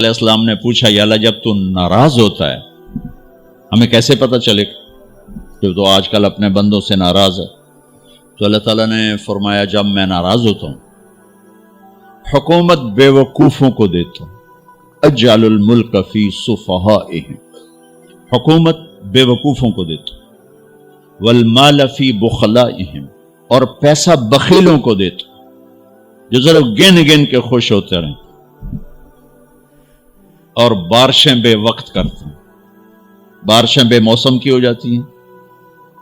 علیہ السلام نے پوچھا یا اللہ جب تو ناراض ہوتا ہے ہمیں کیسے پتہ چلے کہ تو آج کل اپنے بندوں سے ناراض ہے؟ تو اللہ تعالیٰ نے فرمایا جب میں ناراض ہوتا ہوں حکومت بے وقوفوں کو دیتا ہوں، اجعل الملک فی صفہائہم، حکومت بے وقوفوں کو دیتا ہوں، والمال فی بخلائہم، اور پیسہ بخیلوں کو دیتا ہوں جو ذرا گن گن کے خوش ہوتے رہیں، اور بارشیں بے وقت کرتے ہیں، بارشیں بے موسم کی ہو جاتی ہیں،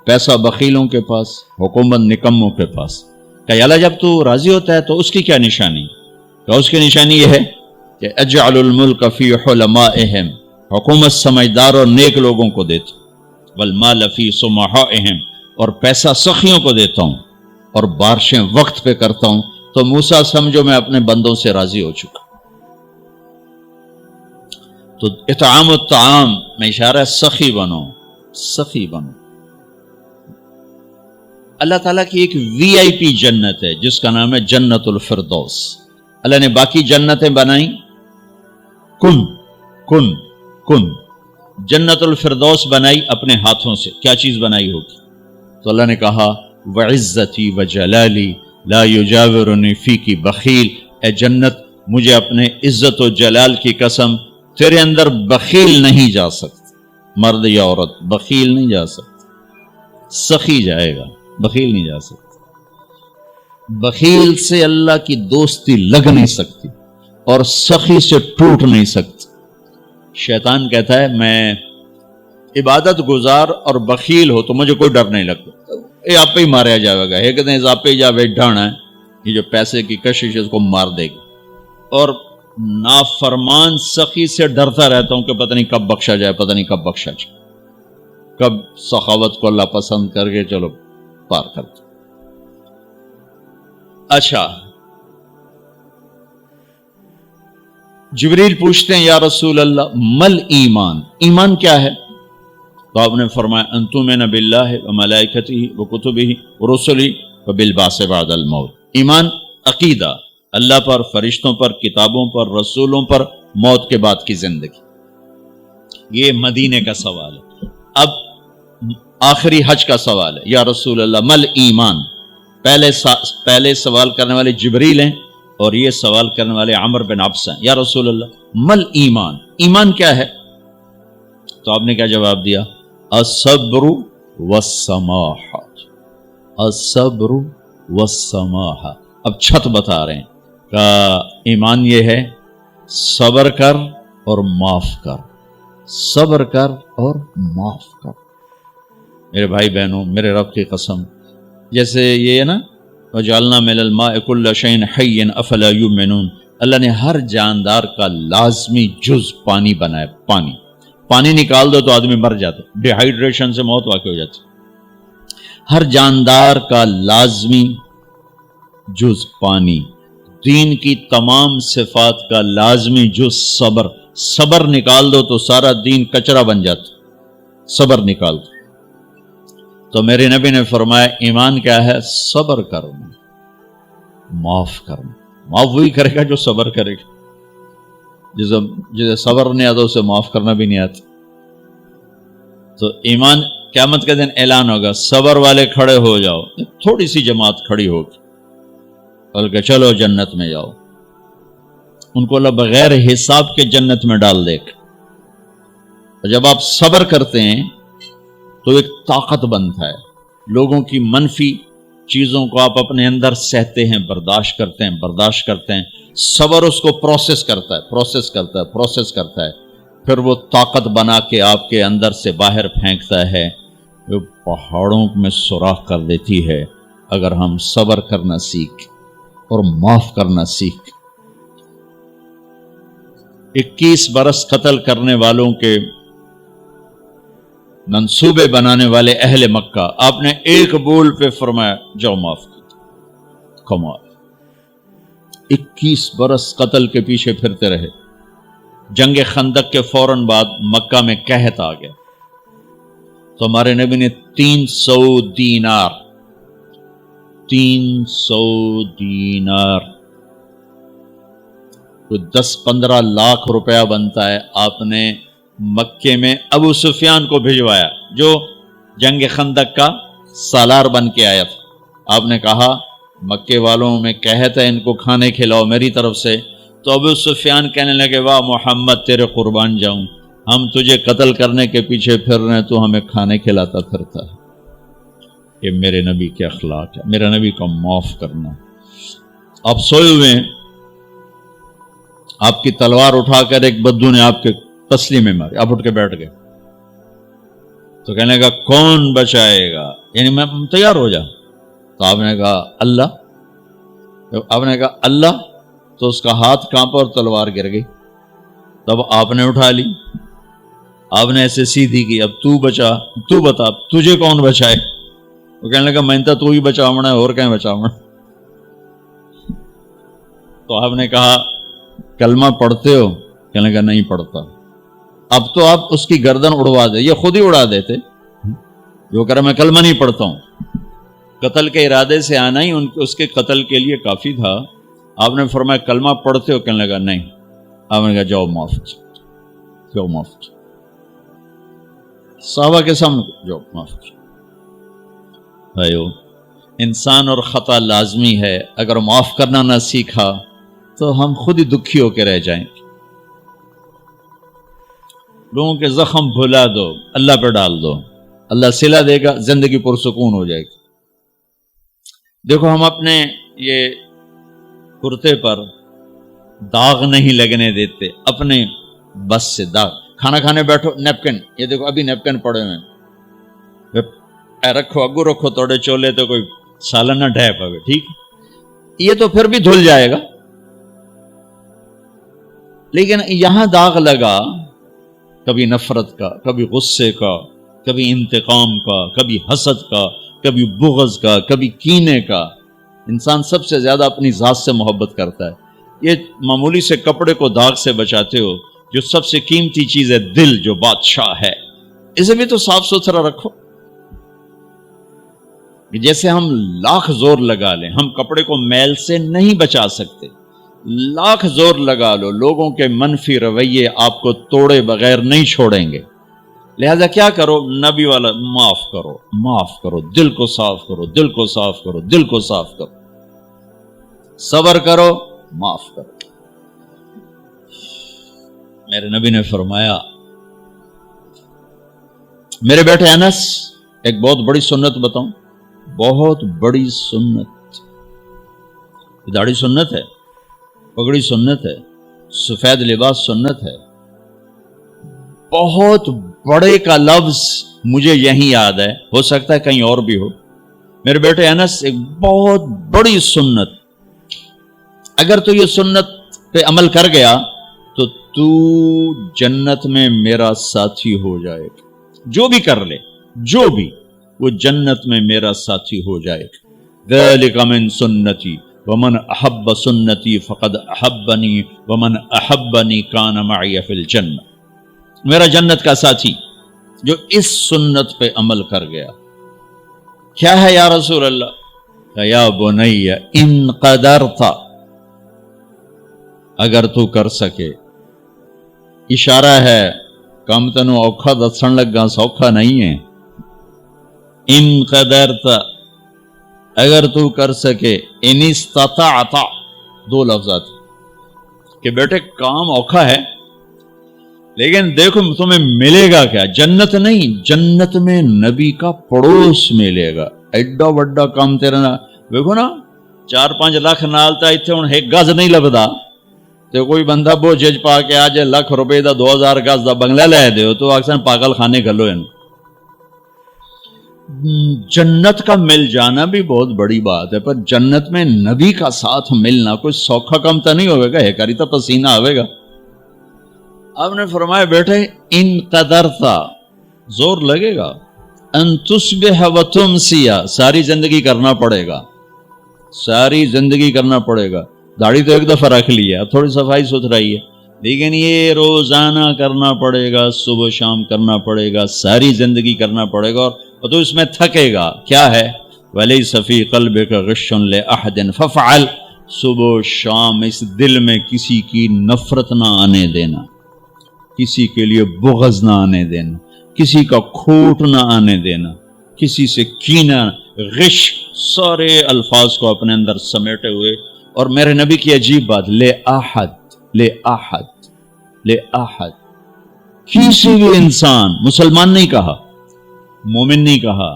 پیسہ بخیلوں کے پاس، حکومت نکموں کے پاس۔ کہ اللہ جب تو راضی ہوتا ہے تو اس کی کیا نشانی؟ کہ اس کی نشانی یہ ہے کہ اجعل الملک فی حلمائہم، حکومت سمجھدار اور نیک لوگوں کو دیتا ہوں، والمال فی سمحائہم، اور پیسہ سخیوں کو دیتا ہوں، اور بارشیں وقت پہ کرتا ہوں۔ تو موسیٰ سمجھو میں اپنے بندوں سے راضی ہو چکا۔ تو اطعام الطعام میں اشارہ ہے سخی بنو، سخی بنو۔ اللہ تعالیٰ کی ایک وی آئی پی جنت ہے جس کا نام ہے جنت الفردوس۔ اللہ نے باقی جنتیں بنائیں کن کن کن، جنت الفردوس بنائی اپنے ہاتھوں سے۔ کیا چیز بنائی ہوگی؟ تو اللہ نے کہا وعزتی وجلالی لا یجاورنی فیکی بخیل، اے جنت مجھے اپنے عزت و جلال کی قسم تیرے اندر بخیل نہیں جا سکتا، مرد یا عورت بخیل نہیں جا سکتا، سخی جائے گا، بخیل نہیں جا سکتا۔ بخیل سے اللہ کی دوستی لگ نہیں سکتی اور سخی سے ٹوٹ نہیں سکتی۔ شیطان کہتا ہے میں عبادت گزار اور بخیل ہو تو مجھے کوئی ڈر نہیں لگتا، یہ آپ پہ ہی ماریا جائے گا، ایک دن آپ پہ جا بیٹھانا ہے، یہ جو پیسے کی کشش ہے اس کو مار دے گی۔ اور نافرمان سخی سے ڈرتا رہتا ہوں کہ پتہ نہیں کب بخشا جائے، پتہ نہیں کب بخشا جائے، کب سخاوت کو اللہ پسند کر کے چلو پار کرتا۔ اچھا، جبریل پوچھتے ہیں یا رسول اللہ مل ایمان، ایمان کیا ہے؟ تو آپ نے فرمایا ان تؤمن باللہ وملائکتہ وکتبہ ورسلہ وبالبعث بعد الموت۔ ایمان عقیدہ، اللہ پر، فرشتوں پر، کتابوں پر، رسولوں پر، موت کے بعد کی زندگی۔ یہ مدینے کا سوال ہے۔ اب آخری حج کا سوال ہے یا رسول اللہ مل ایمان۔ پہلے سوال کرنے والے جبریل ہیں اور یہ سوال کرنے والے عمر بن عبس ہیں۔ یا رسول اللہ مل ایمان، ایمان کیا ہے؟ تو آپ نے کیا جواب دیا؟ الصبر والسماحہ، الصبر والسماحہ۔ اب چھت بتا رہے ہیں کہ ایمان یہ ہے صبر کر اور معاف کر، صبر کر اور معاف کر۔ میرے بھائی بہنوں، میرے رب کی قسم، جیسے یہ ہے نا وَجَعَلْنَا مِنَ الْمَاءِ كُلَّ شَيْءٍ حَيٍّ أَفَلَا يُؤْمِنُونَ، اللہ نے ہر جاندار کا لازمی جز پانی بنایا۔ پانی نکال دو تو آدمی مر جاتا، ڈی ہائیڈریشن سے موت واقع ہو جاتی۔ ہر جاندار کا لازمی جز پانی، دین کی تمام صفات کا لازمی جز صبر، صبر نکال دو تو سارا دین کچرا بن جاتا، صبر نکال دو۔ تو میرے نبی نے فرمایا ایمان کیا ہے؟ صبر کرنا، معاف کرنا۔ معاف وہی کرے گا جو صبر کرے گا، جسے صبر نہیں آتا اسے معاف کرنا بھی نہیں آتا۔ تو ایمان قیامت کے دن اعلان ہوگا صبر والے کھڑے ہو جاؤ، تھوڑی سی جماعت کھڑی ہوگی، بلکہ چلو جنت میں جاؤ۔ ان کو اللہ بغیر حساب کے جنت میں ڈال دے گا۔ اور جب آپ صبر کرتے ہیں تو ایک طاقت بنتا ہے، لوگوں کی منفی چیزوں کو آپ اپنے اندر سہتے ہیں، برداشت کرتے ہیں۔ صبر اس کو پروسیس کرتا ہے، پھر وہ طاقت بنا کے آپ کے اندر سے باہر پھینکتا ہے، جو پہاڑوں میں سوراخ کر دیتی ہے اگر ہم صبر کرنا سیکھ اور معاف کرنا سیکھ۔ 21 برس قتل کرنے والوں کے منصوبے بنانے والے اہل مکہ، آپ نے ایک بول پہ فرمایا جاؤ معاف کر۔ کمال، 21 برس قتل کے پیچھے پھرتے رہے۔ جنگ خندق کے فوراً بعد مکہ میں قحط آ گیا، تو ہمارے نبی نے 300 دینار کوئی 10-15 لاکھ روپیہ بنتا ہے، آپ نے مکے میں ابو سفیان کو بھجوایا جو جنگ خندق کا سالار بن کے آیا تھا۔ آپ نے کہا مکے والوں میں کہتا ہے ان کو کھانے کھلاؤ میری طرف سے، تو ابو سفیان کہنے لگے واہ محمد تیرے قربان جاؤں، ہم تجھے قتل کرنے کے پیچھے پھر رہے ہیں، تو ہمیں کھانے کھلاتا پھرتا ہے۔ یہ میرے نبی کے اخلاق ہے، میرے نبی کو معاف کرنا۔ آپ سوئے ہوئے ہیں، آپ کی تلوار اٹھا کر ایک بدو نے آپ کے تسلی میں ماری، آپ اٹھ کے بیٹھ گئے، تو کہنے لگا کون بچائے گا، یعنی میں تیار ہو جا، تو آپ نے کہا اللہ، آپ نے کہا اللہ، تو اس کا ہاتھ کانپا اور تلوار گر گئی۔ تب آپ نے اٹھا لی، آپ نے ایسے سیدھی کی، اب تو بچا، تو بتا تجھے کون بچائے؟ وہ کہنے لگا میں تو ہی بچاونا ہے، اور کہیں بچاونا۔ تو آپ نے کہا کلمہ پڑھتے ہو؟ کہنے لگا نہیں پڑھتا۔ اب تو آپ اس کی گردن اڑوا دے، یہ خود ہی اڑا دیتے، جو کہہ رہا میں کلمہ نہیں پڑھتا ہوں۔ قتل کے ارادے سے آنا ہی اس کے قتل کے لیے کافی تھا۔ آپ نے فرمایا کلمہ پڑھتے ہو؟ کہنے لگا نہیں۔ آپ نے کہا جاؤ معاف، جاؤ معاف، صحابہ کے سامنے جاؤ معاف۔ بھائیو، انسان اور خطا لازمی ہے، اگر معاف کرنا نہ سیکھا تو ہم خود ہی دکھی ہو کے رہ جائیں۔ لوگوں کے زخم بھلا دو، اللہ پہ ڈال دو، اللہ صلہ دے گا، زندگی پرسکون ہو جائے گی۔ دیکھو ہم اپنے یہ کرتے پر داغ نہیں لگنے دیتے، اپنے بس سے داغ۔ کھانا کھانے بیٹھو، نیپکن، یہ دیکھو ابھی نیپکن پڑے ہوئے، اے رکھو اگو رکھو توڑے چولے تو کوئی سالن نہ ڈھے پاوے، ٹھیک، یہ تو پھر بھی دھل جائے گا، لیکن یہاں داغ لگا کبھی نفرت کا، کبھی غصے کا، کبھی انتقام کا، کبھی حسد کا، کبھی بغض کا، کبھی کینے کا۔ انسان سب سے زیادہ اپنی ذات سے محبت کرتا ہے۔ یہ معمولی سے کپڑے کو داغ سے بچاتے ہو، جو سب سے قیمتی چیز ہے دل، جو بادشاہ ہے، اسے بھی تو صاف ستھرا رکھو۔ جیسے ہم لاکھ زور لگا لیں، ہم کپڑے کو میل سے نہیں بچا سکتے، لاکھ زور لگا لو، لوگوں کے منفی رویے آپ کو توڑے بغیر نہیں چھوڑیں گے۔ لہذا کیا کرو؟ نبی والا معاف کرو، معاف کرو، دل کو صاف کرو، دل کو صاف کرو، دل کو صاف کرو، صبر کرو، معاف کرو۔ میرے نبی نے فرمایا، میرے بیٹے انس، ایک بہت بڑی سنت بتاؤں، بہت بڑی سنت۔ داڑھی سنت ہے، پگڑی سنت ہے، سفید لباس سنت ہے۔ بہت بڑے کا لفظ مجھے یہیں یاد ہے، ہو سکتا ہے کہیں اور بھی ہو۔ میرے بیٹے انس، ایک بہت بڑی سنت، اگر تو یہ سنت پہ عمل کر گیا تو جنت میں میرا ساتھی ہو جائے گا۔ جو بھی کر لے، جو بھی، وہ جنت میں میرا ساتھی ہو جائے گا۔ ذالک من سنتی ومن احب سنتی فقد احبنی ومن احبنی کان معی فی الجنہ۔ میرا جنت کا ساتھی جو اس سنت پہ عمل کر گیا۔ کیا ہے یا رسول اللہ؟ کہ یا بنی ان قدرت، اگر تو کر سکے، اشارہ ہے کم تنو اوکھا دسن لگا سوکھا نہیں ہے۔ ان قدرت، اگر تو کر سکے، ان استطاعت، دو لفظات کہ بیٹے کام اوکھا ہے، لیکن دیکھو تمہیں ملے گا کیا؟ جنت نہیں، جنت میں نبی کا پڑوس ملے گا۔ ایڈا وڈا کام تیرا نا، دیکھو نا 4-5 لاکھ نالتا ایتھے ہن ایک گز نہیں لبدا، تے کوئی بندہ بوجھ پا کے آج لاکھ روپے دا 2000 گز دا بنگلہ لے دیو تو اکثر پاگل خانے گلو ہیں۔ جنت کا مل جانا بھی بہت بڑی بات ہے، پر جنت میں نبی کا ساتھ ملنا کوئی سوکھا کم تو نہیں ہوئے گا، ہے کری تو پسینہ آئے گا۔ آپ نے فرمایا بیٹھے ان قدرتا، زور لگے گا، ان تصبح و تمسیہ، ساری زندگی کرنا پڑے گا، ساری زندگی کرنا پڑے گا۔ داڑھی تو ایک دفعہ رکھ لی ہے، اب تھوڑی صفائی ستھرائی ہے، لیکن یہ روزانہ کرنا پڑے گا، صبح شام کرنا پڑے گا، ساری زندگی کرنا پڑے گا، اور تو اس میں تھکے گا۔ کیا ہے؟ وَلَيْسَ فِي قَلْبِكَ غِشٌّ لِأَحَدٍ فَافْعَلْ، صبح و شام اس دل میں کسی کی نفرت نہ آنے دینا، کسی کے لیے بغض نہ آنے دینا، کسی کا کھوٹ نہ آنے دینا، کسی سے کینہ، غش، سارے الفاظ کو اپنے اندر سمیٹے ہوئے. اور میرے نبی کی عجیب بات، لے احد، کسی بھی انسان، مسلمان نہیں کہا، مومن نہیں کہا،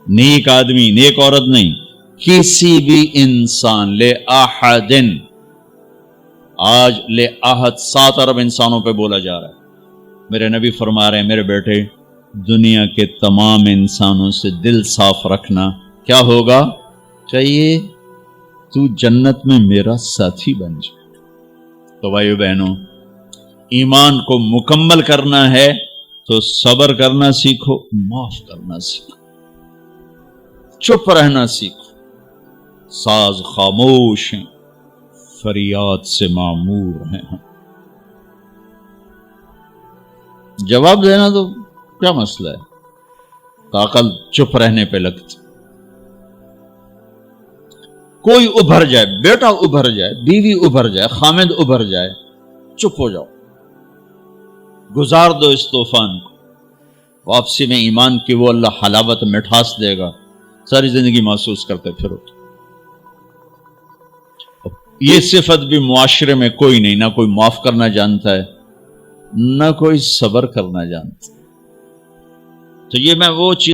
نیک آدمی، نیک عورت نہیں، کسی بھی انسان، لے احدن. آج لے احد 7 ارب انسانوں پہ بولا جا رہا ہے. میرے نبی فرما رہے ہیں، میرے بیٹے، دنیا کے تمام انسانوں سے دل صاف رکھنا. کیا ہوگا؟ چاہیے تو جنت میں میرا ساتھی بن جائے. تو بھائیو بہنوں، ایمان کو مکمل کرنا ہے تو صبر کرنا سیکھو، معاف کرنا سیکھو، چپ رہنا سیکھو. ساز خاموش ہیں، فریاد سے معمور ہیں. جواب دینا تو کیا مسئلہ ہے، عقل چپ رہنے پہ لگتی. کوئی ابھر جائے، بیٹا ابھر جائے، بیوی ابھر جائے، خامد ابھر جائے، چپ ہو جاؤ، گزار دو اس طوفان کو. واپسی میں ایمان کی وہ اللہ حلاوت مٹھاس دے گا، ساری زندگی محسوس کرتے پھرو. یہ صفت بھی معاشرے میں کوئی نہیں، نہ کوئی معاف کرنا جانتا ہے، نہ کوئی صبر کرنا جانتا. تو یہ میں وہ چیز